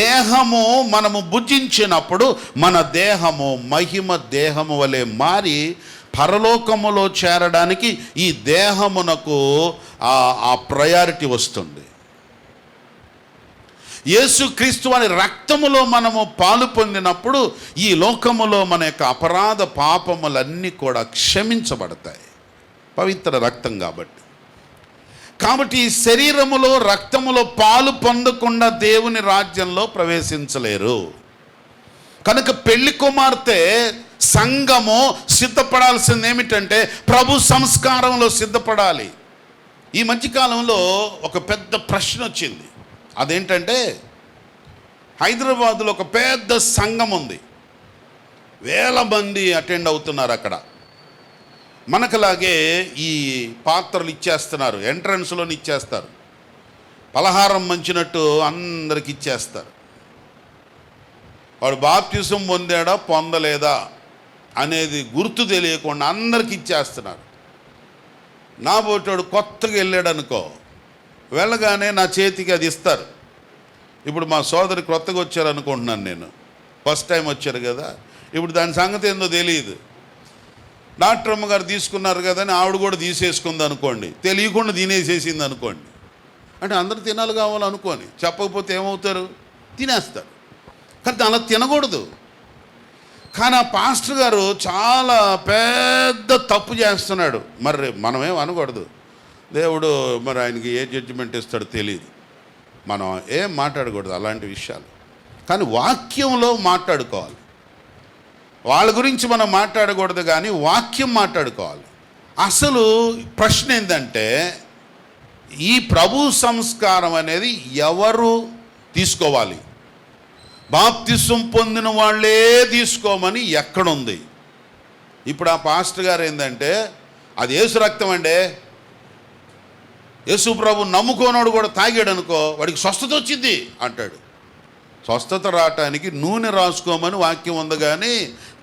దేహము మనము భుజించినప్పుడు మన దేహము మహిమ దేహము వలె మారి పరలోకములో చేరడానికి ఈ దేహమునకు ఆ ప్రయారిటీ వస్తుంది. యేసుక్రీస్తు వారి రక్తములో మనము పాలు పొందినప్పుడు ఈ లోకములో మన యొక్క అపరాధ పాపములన్నీ కూడా క్షమించబడతాయి. పవిత్ర రక్తం కాబట్టి ఈ శరీరములో రక్తములో పాలు పొందకుండా దేవుని రాజ్యంలో ప్రవేశించలేరు. కనుక పెళ్లి కుమార్తె సంఘము సిద్ధపడాల్సింది ఏమిటంటే ప్రభు సంస్కారంలో సిద్ధపడాలి. ఈ మధ్యకాలంలో ఒక పెద్ద ప్రశ్న వచ్చింది. అదేంటంటే హైదరాబాదులో ఒక పెద్ద సంఘం ఉంది, వేల మంది అటెండ్ అవుతున్నారు. అక్కడ మనకులాగే ఈ పాత్రలు ఇచ్చేస్తున్నారు, ఎంట్రన్స్లోని ఇచ్చేస్తారు, పలహారం మంచినట్టు అందరికి ఇచ్చేస్తారు. వాడు బాప్తిసం పొందాడా పొందలేదా అనేది గుర్తు తెలియకుండా అందరికి ఇచ్చేస్తున్నారు. నా పోటాడు కొత్తగా వెళ్ళాడు అనుకో, వెళ్ళగానే నా చేతికి అది ఇస్తారు. ఇప్పుడు మా సోదరి కొత్తగా వచ్చారు అనుకుంటున్నాను, నేను ఫస్ట్ టైం వచ్చారు కదా, ఇప్పుడు దాని సంగతి ఏందో తెలియదు. డాక్టర్ అమ్మగారు తీసుకున్నారు కదా అని ఆవిడ కూడా తీసేసుకుంది అనుకోండి, తెలియకుండా తినేసేసింది అనుకోండి. అంటే అందరూ తినాలి కావాలనుకోని చెప్పకపోతే ఏమవుతారు, తినేస్తారు. కానీ అలా తినకూడదు. కానీ ఆ పాస్టర్ గారు చాలా పెద్ద తప్పు చేస్తున్నాడు. మరి మనమేం అనకూడదు, దేవుడు మరి ఆయనకి ఏ జడ్జిమెంట్ ఇస్తాడో తెలియదు, మనం ఏం మాట్లాడకూడదు అలాంటి విషయాలు. కానీ వాక్యంలో మాట్లాడుకోవాలి. వాళ్ళ గురించి మనం మాట్లాడకూడదు, కానీ వాక్యం మాట్లాడుకోవాలి. అసలు ప్రశ్న ఏంటంటే ఈ ప్రభు సంస్కారం అనేది ఎవరు తీసుకోవాలి? బాప్తిసం పొందిన వాళ్ళే తీసుకోమని ఎక్కడుంది? ఇప్పుడు ఆ పాస్టర్ గారు ఏంటంటే అది యేసు రక్తం అండి, యేసు ప్రభు నమ్ముకోనోడు కూడా తాగాడు అనుకో వాడికి స్వస్థత వచ్చింది అంటాడు. స్వస్థత రావటానికి నూనె రాసుకోమని వాక్యం ఉంది, కానీ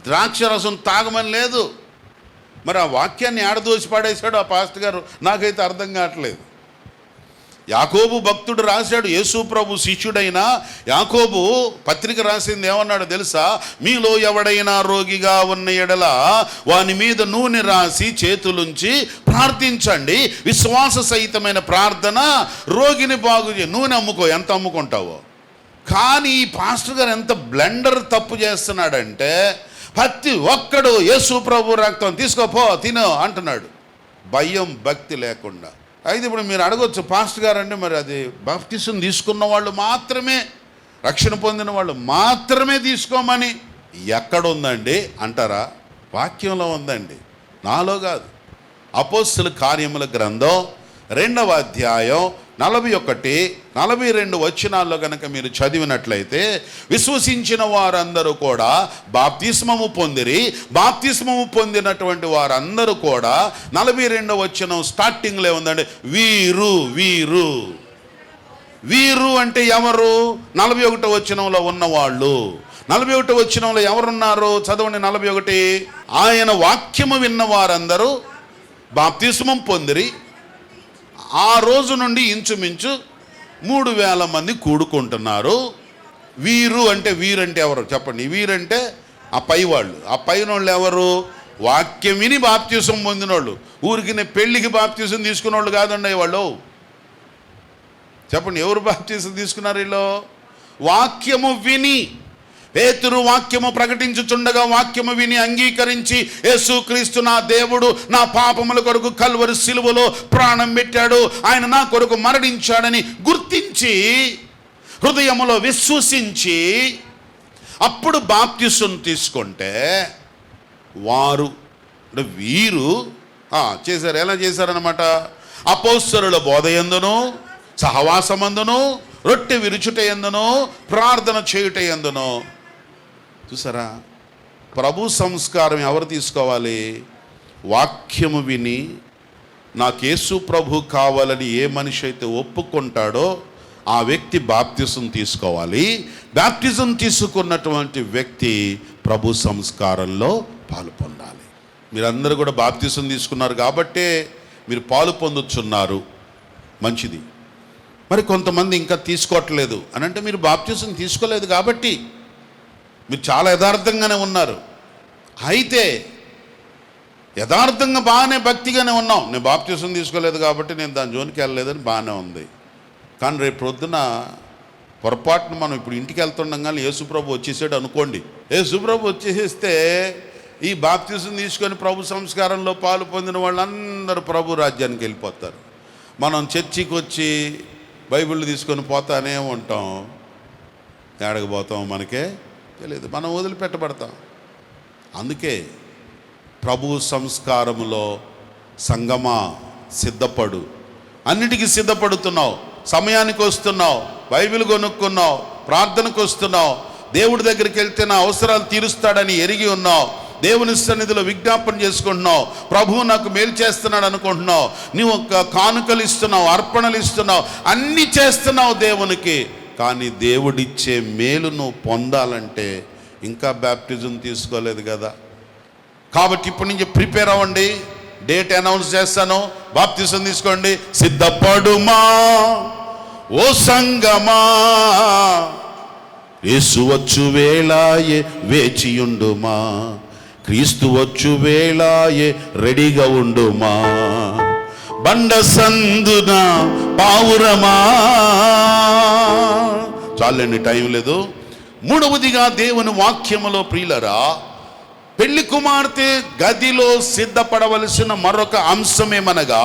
ద్రాక్ష రసం తాగమని లేదు. మరి ఆ వాక్యాన్ని ఆడదోసి పాడేశాడు ఆ పాస్టర్ గారు, నాకైతే అర్థం కావట్లేదు. యాకోబు భక్తుడు రాశాడు, యేసు ప్రభు శిష్యుడైన యాకోబు పత్రిక రాసింది ఏమన్నాడు తెలుసా? మీలో ఎవడైనా రోగిగా ఉన్న ఎడల వాని మీద నూనె రాసి చేతులుంచి ప్రార్థించండి, విశ్వాస సహితమైన ప్రార్థన రోగిని బాగు నూనె అమ్ముకో, ఎంత అమ్ముకుంటావో. కానీ ఈ పాస్టర్ గారు ఎంత బ్లెండర్ తప్పు చేస్తున్నాడంటే ప్రతి ఒక్కడు యేసు ప్రభు రక్తం తీసుకోపో తిను అంటున్నాడు, భయం భక్తి లేకుండా. అయితే ఇప్పుడు మీరు అడగొచ్చు, పాస్టర్ గారు అంటే మరి అది బాప్తిసం తీసుకున్న వాళ్ళు మాత్రమే, రక్షణ పొందిన వాళ్ళు మాత్రమే తీసుకోమని ఎక్కడుందండి అంటారా? వాక్యంలో ఉందండి, నాలో కాదు. అపోస్తలుల కార్యముల గ్రంథం 2వ అధ్యాయం 41, 42 వచనాల్లో కనుక మీరు చదివినట్లయితే, విశ్వసించిన వారందరూ కూడా బాప్తిస్మము పొందిరి, బాప్తిస్మము పొందినటువంటి వారందరూ కూడా 42వ వచనం స్టార్టింగ్లో ఉందండి, వీరు వీరు వీరు అంటే ఎవరు? 41వ వచనంలో ఉన్నవాళ్ళు. 41వ వచనంలో ఎవరున్నారు? చదవండి 41. ఆయన వాక్యము విన్న వారందరూ బాప్తిస్మం పొందిరి. ఆ రోజు నుండి ఇంచుమించు 3000 మంది కూడుకుంటున్నారు. వీరు అంటే వీరంటే ఎవరు చెప్పండి? వీరంటే ఆ పై వాళ్ళు. ఆ పైన వాళ్ళు ఎవరు? వాక్యం విని బాప్తిసం పొందినోళ్ళు. ఊరికి పెళ్ళికి బాప్తిసం తీసుకున్న వాళ్ళు కాదండి వాళ్ళు. చెప్పండి, ఎవరు బాప్తిసం తీసుకున్నారు వీళ్ళు? వాక్యము విని. పేతురు వాక్యము ప్రకటించుచుండగా వాక్యము విని అంగీకరించి, యేసుక్రీస్తు నా దేవుడు, నా పాపముల కొరకు కల్వరి సిలువలో ప్రాణం పెట్టాడు, ఆయన నా కొరకు మరణించాడని గుర్తించి హృదయములో విశ్వసించి అప్పుడు బాప్తిసం తీసుకుంటే వారు వీరు చేశారు. ఎలా చేశారనమాట? అపోస్తలుల బోధ యందును, సహవాసమందును, రొట్టె విరుచుట యందును, ప్రార్థన చేయుట యందును. చూసారా? ప్రభు సంస్కారం ఎవరు తీసుకోవాలి? వాక్యము విని నాకు యేసు ప్రభు కావాలని ఏ మనిషి అయితే ఒప్పుకుంటాడో ఆ వ్యక్తి బాప్తిసం తీసుకోవాలి. బాప్తిసం తీసుకున్నటువంటి వ్యక్తి ప్రభు సంస్కారంలో పాలు పొందాలి. మీరందరూ కూడా బాప్తిసం తీసుకున్నారు కాబట్టే మీరు పాలు పొందుతున్నారు, మంచిది. మరి కొంతమంది ఇంకా తీసుకోవట్లేదు అని అంటే మీరు బాప్తిసం తీసుకోలేదు కాబట్టి మీరు చాలా యథార్థంగానే ఉన్నారు. అయితే యథార్థంగా బాగానే భక్తిగానే ఉన్నాం, నేను బాప్తిసం తీసుకోలేదు కాబట్టి నేను దాని జోలికి వెళ్ళలేదని బాగానే ఉంది. కానీ రేపు పొద్దున పొరపాటున మనం ఇప్పుడు ఇంటికి వెళ్తుండగానే యేసుప్రభు వచ్చేసాడు అనుకోండి. యేసుప్రభు వచ్చేస్తే ఈ బాప్తిజం తీసుకొని ప్రభు సంస్కారంలో పాలు పొందిన వాళ్ళందరూ ప్రభు రాజ్యానికి వెళ్ళిపోతారు. మనం చర్చికి వచ్చి బైబిల్ తీసుకొని పోతానే ఉంటాం. ఎక్కడికి పోతాం మనకే తెలియదు, మనం వదిలిపెట్టబడతాం. అందుకే ప్రభు సంస్కారములో సంగమా సిద్ధపడు. అన్నిటికీ సిద్ధపడుతున్నావు, సమయానికి వస్తున్నావు, బైబిల్ కొనుక్కున్నావు, ప్రార్థనకు వస్తున్నావు, దేవుడి దగ్గరికి వెళ్తే నా అవసరాలు తీరుస్తాడని ఎరిగి ఉన్నావు, దేవుని సన్నిధిలో విజ్ఞాపన చేసుకుంటున్నావు, ప్రభువు నాకు మేలు చేస్తున్నాడు అనుకుంటున్నావు, నువ్వు ఒక కానుకలు ఇస్తున్నావు, అర్పణలు ఇస్తున్నావు, అన్నీ చేస్తున్నావు దేవునికి. కానీ దేవుడిచ్చే మేలు నువ్వు పొందాలంటే ఇంకా బ్యాప్టిజం తీసుకోలేదు కదా. కాబట్టి ఇప్పటి నుంచి ప్రిపేర్ అవ్వండి. డేట్ అనౌన్స్ చేస్తాను, బాప్తిజం తీసుకోండి. సిద్ధపడుమా ఓ సంగమా, యేసు వచ్చు వేళాయే వేచియుండుమా, క్రీస్తు వచ్చు వేళాయే రెడీగా ఉండుమా, బండ సందున పావురమా. చాలండి, టైం లేదు. మూడవదిగా దేవుని వాక్యములో ప్రియులరా, పెళ్లి కుమార్తె గదిలో సిద్ధపడవలసిన మరొక అంశమేమనగా,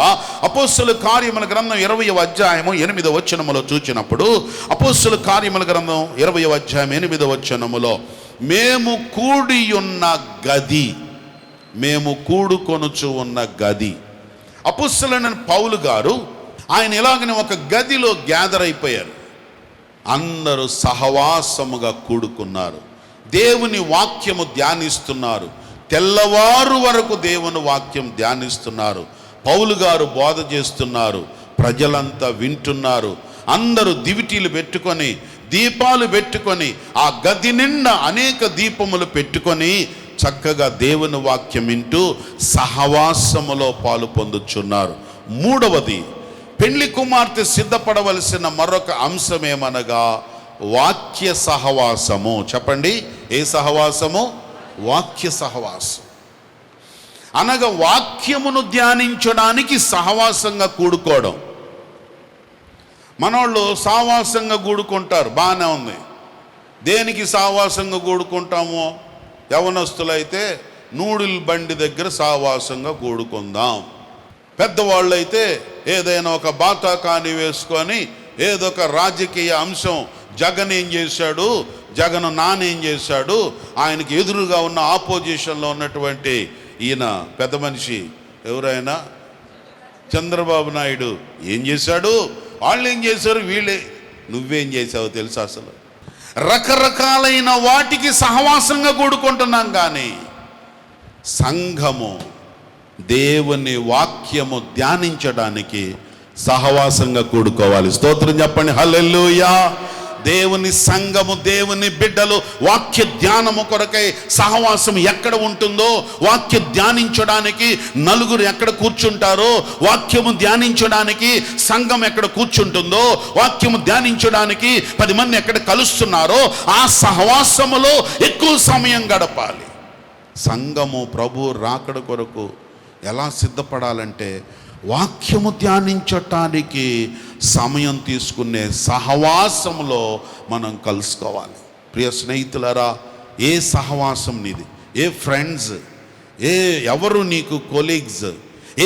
అపోస్తలుల కార్యముల గ్రంథం 20వ అధ్యాయము 8వ వచనములో చూచినప్పుడు, అపోస్తలుల కార్యముల గ్రంథం 20వ అధ్యాయం 8వ వచనములో, మేము కూడి ఉన్న గది, మేము కూడుకొనుచు ఉన్న గది. అపోస్తలుడైన పౌలు గారు ఆయన ఇలాగనే ఒక గదిలో గ్యాదర్ అయిపోయారు. అందరూ సహవాసముగా కూడుకున్నారు, దేవుని వాక్యము ధ్యానిస్తున్నారు. తెల్లవారు వరకు దేవుని వాక్యం ధ్యానిస్తున్నారు. పౌలు గారు బోధ చేస్తున్నారు, ప్రజలంతా వింటున్నారు. అందరూ దివిటీలు పెట్టుకొని, దీపాలు పెట్టుకొని, ఆ గది నిండా అనేక దీపములు పెట్టుకొని చక్కగా దేవుని వాక్యం వింటూ సహవాసములో పాలు పొందుచున్నారు. మూడవది, పెళ్లి కుమార్తె సిద్ధపడవలసిన మరొక అంశమేమనగా వాక్య సహవాసము. చెప్పండి, ఏ సహవాసము? వాక్య సహవాసం అనగా వాక్యమును ధ్యానించడానికి సహవాసంగా కూడుకోవడం. మనోళ్ళు సహవాసంగా కూడుకుంటారు, బాగానే ఉంది. దేనికి సహవాసంగా కూడుకుంటామో, యవనస్తులైతే నూడిల్ బండి దగ్గర సహవాసంగా కూడుకుందాం. పెద్దవాళ్ళు అయితే ఏదైనా ఒక బాతాకాని వేసుకొని ఏదో ఒక రాజకీయ అంశం, జగన్ ఏం చేశాడు, జగన్ నానేం చేశాడు, ఆయనకి ఎదురుగా ఉన్న ఆపోజిషన్లో ఉన్నటువంటి ఈయన పెద్ద మనిషి ఎవరైనా చంద్రబాబు నాయుడు ఏం చేశాడు, వాళ్ళు ఏం చేశారు, వీళ్ళే నువ్వేం చేసావో తెలుసా. అసలు రకరకాలైన వాటికి సహవాసంగా కూడుకుంటున్నాం. కానీ సంఘము దేవుని వాక్యము ధ్యానించడానికి సహవాసంగా కూడుకోవాలి. స్తోత్రం చెప్పండి, హల్లెలూయా. దేవుని సంఘము, దేవుని బిడ్డలు వాక్య ధ్యానము కొరకై సహవాసం ఎక్కడ ఉంటుందో, వాక్య ధ్యానించడానికి నలుగురు ఎక్కడ కూర్చుంటారో, వాక్యము ధ్యానించడానికి సంఘం ఎక్కడ కూర్చుంటుందో, వాక్యము ధ్యానించడానికి 10 మంది ఎక్కడ కలుస్తున్నారో ఆ సహవాసములో ఎక్కువ సమయం గడపాలి. సంఘము ప్రభు రాకడ కొరకు ఎలా సిద్ధపడాలంటే వాక్యము ధ్యానించటానికి సమయం తీసుకునే సహవాసంలో మనం కలుసుకోవాలి. ప్రియ స్నేహితులారా, ఏ సహవాసం నీది, ఏ ఫ్రెండ్స్, ఎవరు నీకు కొలీగ్స్,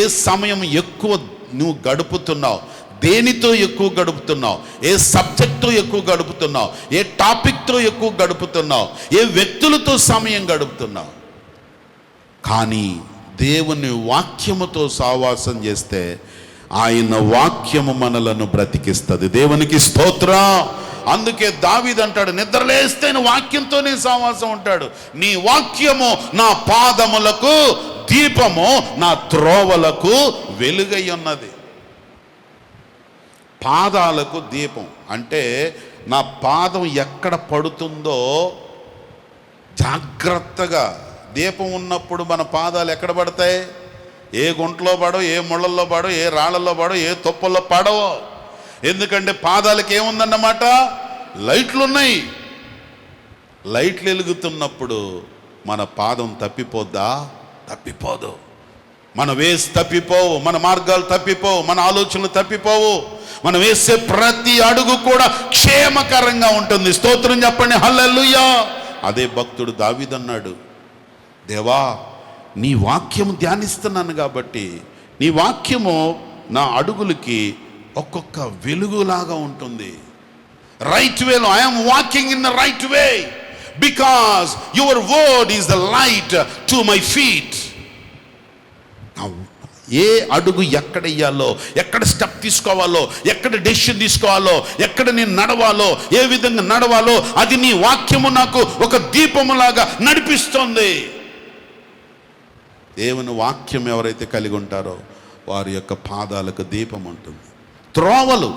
ఏ సమయం ఎక్కువ నువ్వు గడుపుతున్నావు, దేనితో ఎక్కువ గడుపుతున్నావు, ఏ సబ్జెక్ట్తో ఎక్కువ గడుపుతున్నావు, ఏ టాపిక్తో ఎక్కువ గడుపుతున్నావు, ఏ వ్యక్తులతో సమయం గడుపుతున్నావు. కానీ దేవుని వాక్యముతో సహవాసం చేస్తే ఆయన వాక్యము మనలను బ్రతికిస్తుంది. దేవునికి స్తోత్రం. అందుకే దావీదు అంటాడు, నిద్రలేస్తే వాక్యంతోనే సహవాసం ఉంటాడు. నీ వాక్యము నా పాదములకు దీపము, నా త్రోవలకు వెలుగై ఉన్నది. పాదాలకు దీపం అంటే నా పాదం ఎక్కడ పడుతుందో జాగ్రత్తగా, దీపం ఉన్నప్పుడు మన పాదాలు ఎక్కడ పడతాయి, ఏ గుంటలో పడో, ఏ ముళ్ళల్లో పడో, ఏ రాళ్ళల్లో పడో, ఏ తుప్పల్లో పడవో. ఎందుకంటే పాదాలకు ఏముందన్నమాట, లైట్లు ఉన్నాయి. లైట్లు వెలుగుతున్నప్పుడు మన పాదం తప్పిపోద్దా? తప్పిపోదు. మన వేసి తప్పిపోవు, మన మార్గాలు తప్పిపోవు, మన ఆలోచనలు తప్పిపోవు. మనం వేసే ప్రతి అడుగు కూడా క్షేమకరంగా ఉంటుంది. స్తోత్రం చెప్పండి, హల్లెలూయా. అదే భక్తుడు దావీదు అన్నాడు, దేవా నీ వాక్యము ధ్యానిస్తున్నాను కాబట్టి నీ వాక్యము నా అడుగులకి ఒక్కొక్క వెలుగులాగా ఉంటుంది. రైట్ వేలో I'm walking in the right way because your word is the light to my feet. ఏ అడుగు ఎక్కడ వెయ్యాలో, ఎక్కడ స్టెప్ తీసుకోవాలో, ఎక్కడ డెసిషన్ తీసుకోవాలో, ఎక్కడ నేను నడవాలో, ఏ విధంగా నడవాలో అది నీ వాక్యము నాకు ఒక దీపములాగా నడిపిస్తుంది. దేవుని వాక్యం ఎవరైతే కలిగి ఉంటారో వారి యొక్క పాదాలకు దీపం ఉంటుంది, త్రోవలు.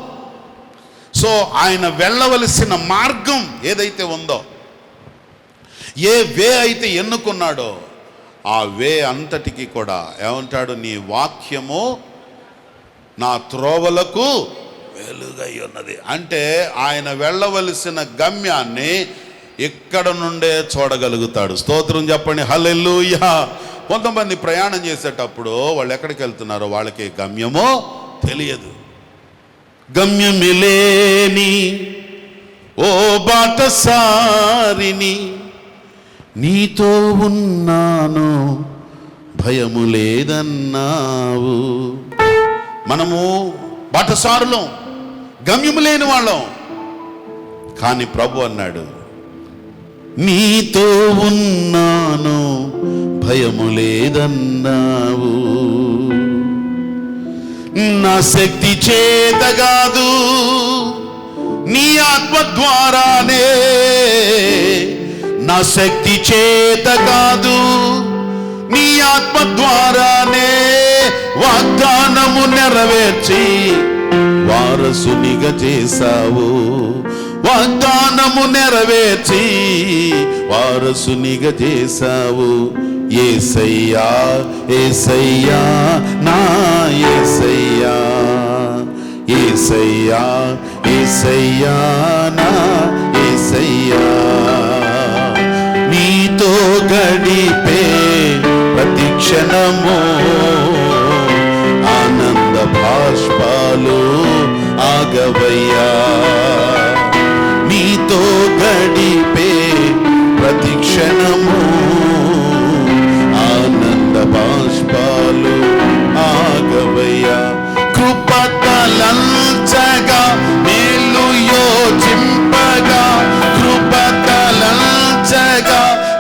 సో ఆయన వెళ్ళవలసిన మార్గం ఏదైతే ఉందో, ఏ వే అయితే ఎన్నుకున్నాడో ఆ వే అంతటికి కూడా ఏమంటాడు, నీ వాక్యము నా త్రోవలకు వెలుగై ఉన్నది. అంటే ఆయన వెళ్ళవలసిన గమ్యాన్ని ఇక్కడ నుండే చూడగలుగుతాడు. స్తోత్రం చెప్పండి, హల్లెలూయా. కొంతమంది ప్రయాణం చేసేటప్పుడు వాళ్ళు ఎక్కడికి వెళ్తున్నారో వాళ్ళకి గమ్యమో తెలియదు. గమ్యమిలేని ఓ బాటసారిని, నీతో ఉన్నాను భయము లేదన్నావు. మనము బాటసారులం, గమ్యము లేని వాళ్ళం. కానీ ప్రభు అన్నాడు, నీతో ఉన్నాను భయము లేదన్నావు. నా శక్తి చేత కాదు, నీ ఆత్మ ద్వారానే. నా శక్తి చేత కాదు, నీ ఆత్మ ద్వారానే వాగ్దానము నెరవేర్చి వారసునిగా చేశావు. వాగ్దానము నెరవేర్చి వారసునిగా చేశావు. యేసయ్యా యేసయ్యా నా యేసయ్యా, యేసయ్యా యేసయ్యా నా యేసయ్యా. నీతో గడిపే ప్రతి క్షణము ఆనంద బాష్పాలు ఆగవయ్యా. నీతో గడిపే ప్రతి క్షణము ఆనంద బాష్పాలు ఆగవయ్యా. కృపతలంచగా మేలు యోచింపగా, కృపతలంచగా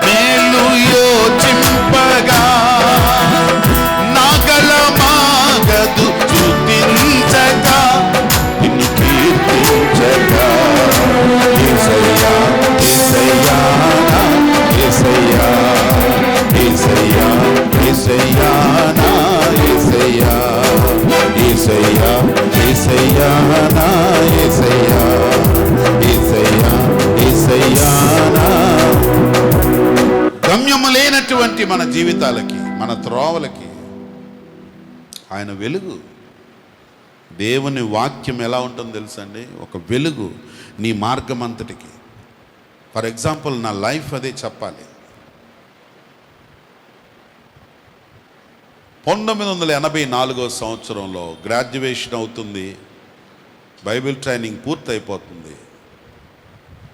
మేలు యోచింపగా, నాగలమాగదు స్తుతించగా నిన్ను కీర్తించగా. యేసయ్యా యేసయ్యా నా యేసయ్యా, యేసయ్యా యేసయ్యా నా యేసయ్యా, యేసయ్యా యేసయ్యా నా యేసయ్యా, యేసయ్యా యేసయ్యా నా. గమ్యము లేనటువంటి మన జీవితాలకి, మన త్రోవలకి ఆయన వెలుగు. దేవుని వాక్యం ఎలా ఉంటుందో తెలుసండి, ఒక వెలుగు నీ మార్గం అంతటికి. ఫర్ ఎగ్జాంపుల్ నా లైఫ్ అదే చెప్పాలి. 1984 సంవత్సరంలో గ్రాడ్యుయేషన్ అవుతుంది, బైబిల్ ట్రైనింగ్ పూర్తయిపోతుంది.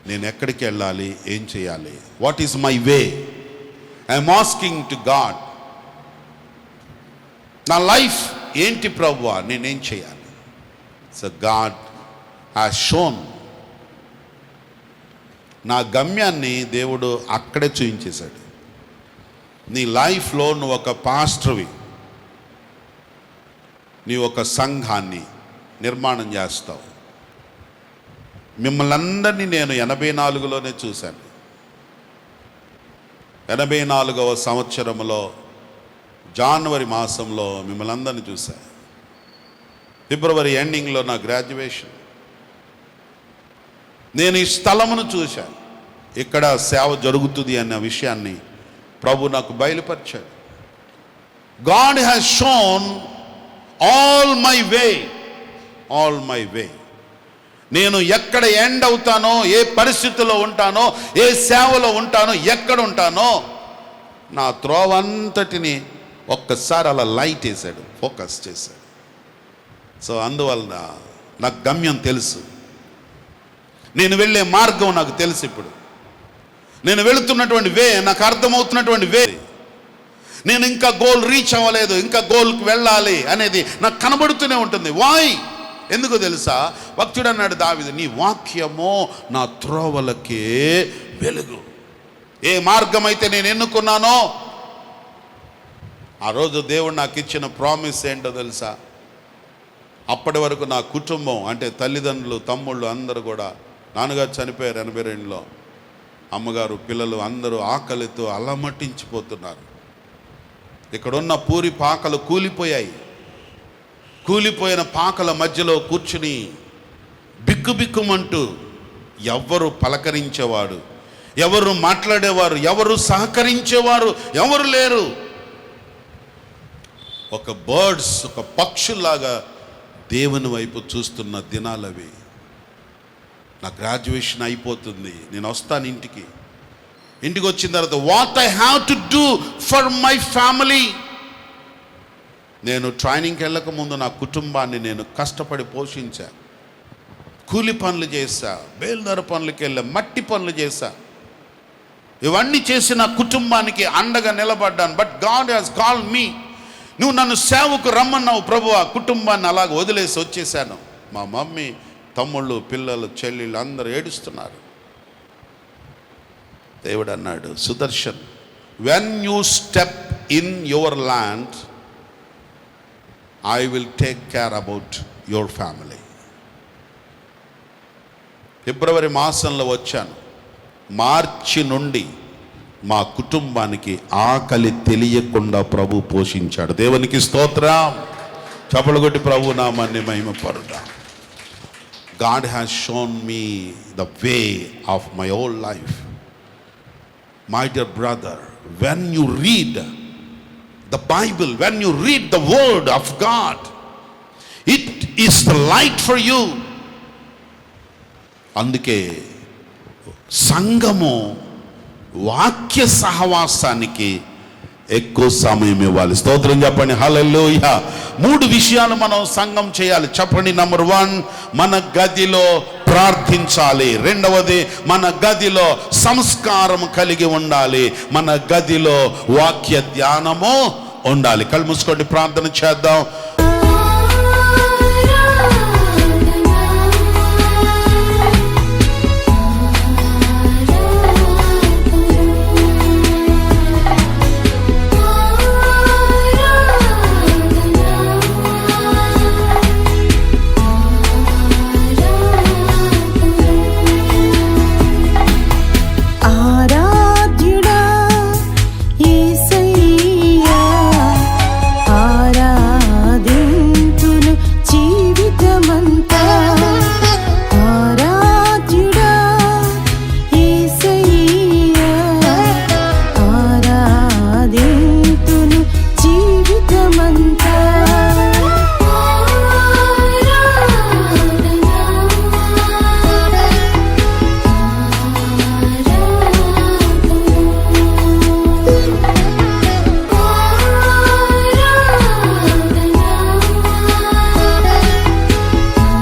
నేను ఎక్కడికి వెళ్ళాలి, ఏం చేయాలి, what is my way? I'm asking to God, నా లైఫ్ ఏంటి ప్రభువా, నేనేం చేయాలి? So God has shown. నా గమ్యాన్ని దేవుడు అక్కడే చూపించేశాడు. నీ లైఫ్లో నువ్వు ఒక పాస్టర్వి, నీ ఒక సంఘాన్ని నిర్మాణం చేస్తావు. మిమ్మల్ని అందరినీ నేను 84లోనే చూశాను. 84వ సంవత్సరంలో జనవరి మాసంలో మిమ్మల్ని అందరినీ చూశాను. ఫిబ్రవరి ఎండింగ్లో నా గ్రాడ్యుయేషన్. నేను ఈ స్థలమును చూశాను, ఇక్కడ సేవ జరుగుతుంది అన్న విషయాన్ని ప్రభు నాకు బయలుపరిచాడు. God has shown all my way, all my way. నేను ఎక్కడ ఎండ్ అవుతానో, ఏ పరిస్థితిలో ఉంటానో, ఏ సేవలో ఉంటానో, ఎక్కడ ఉంటానో, నా త్రోవంతటిని ఒక్క ఒక్కసారి అలా లైట్ వేసాడు, ఫోకస్ చేశాడు. సో అందువలన నాకు గమ్యం తెలుసు, నేను వెళ్ళే మార్గం నాకు తెలుసు. ఇప్పుడు నేను వెళుతున్నటువంటి వే నాకు అర్థమవుతున్నటువంటి వే. నేను ఇంకా గోల్ రీచ్ అవ్వలేదు, ఇంకా గోల్కి వెళ్ళాలి అనేది నాకు కనబడుతూనే ఉంటుంది. వాయ్? ఎందుకు తెలుసా? భక్తుడు అన్నాడు దావీదు, నీ వాక్యమో నా త్రోవలకే వెలుగు. ఏ మార్గం అయితే నేను ఎన్నుకున్నానో, ఆ రోజు దేవుడు నాకు ఇచ్చిన ప్రామిస్ ఏంటో తెలుసా? అప్పటి వరకు నా కుటుంబం అంటే తల్లిదండ్రులు, తమ్ముళ్ళు అందరూ కూడా, నాన్నగారు చనిపోయారు 82లో, అమ్మగారు, పిల్లలు అందరూ ఆకలితో అలమటించిపోతున్నారు. ఇక్కడున్న పూరి పాకలు కూలిపోయాయి. కూలిపోయిన పాకల మధ్యలో కూర్చుని బిక్కుబిక్కుమంటూ ఎవరు పలకరించేవాడు, ఎవరు మాట్లాడేవారు, ఎవరు సహకరించేవారు ఎవరు లేరు. ఒక బర్డ్స్, ఒక పక్షుల్లాగా దేవుని వైపు చూస్తున్న దినాలవి. నా గ్రాడ్యుయేషన్ అయిపోతుంది, నేను వస్తాను ఇంటికి. ఇంటికి వచ్చిన తర్వాత what I have to do for my family. నేను ట్రైనింగ్కి వెళ్ళక ముందు నా కుటుంబాన్ని నేను కష్టపడి పోషించా. కూలి పనులు చేశా, బేల్దార పనులకి వెళ్ళా, మట్టి పనులు చేశా. ఇవన్నీ చేసి నా కుటుంబానికి అండగా నిలబడ్డాను. But God has called me. నువ్వు నన్ను సేవకు రమ్మన్నావు ప్రభువా. కుటుంబాన్ని అలాగ వదిలేసి వచ్చేసాను. మా మమ్మీ, తమ్ముళ్ళు, పిల్లలు, చెల్లెళ్ళు అందరూ ఏడుస్తున్నారు. దేవుడు అన్నాడు, Sudarshan, when you step in your land I will take care about your family. February మాసంలో వచ్చాను. మార్చి నుండి మా కుటుంబానికి ఆకలి తెలియకుండా ప్రభు పోషించాడు. దేవునికి స్తోత్రం. చప్పలు కొట్టి ప్రభు నామాన్ని మహిమపరుద్దాం. God has shown me the way of my whole life. My dear brother, when you read the Bible, when you read the word of God, it is the light for you. అందుకే సంఘము వాక్య సహవాసానికి ఎక్కువ సమయం ఇవ్వాలి. స్తోత్రం చెప్పండి, హల్లెలూయా. 3 విషయాలు మనం సంఘం చేయాలి. చెప్పండి. నంబర్ 1, మన గదిలో ప్రార్థించాలి. రెండవది, మన గదిలో సంస్కారం కలిగి ఉండాలి. మన గదిలో వాక్య ధ్యానము ఉండాలి. కళ్ళు మూసుకోండి, ప్రార్థన చేద్దాం.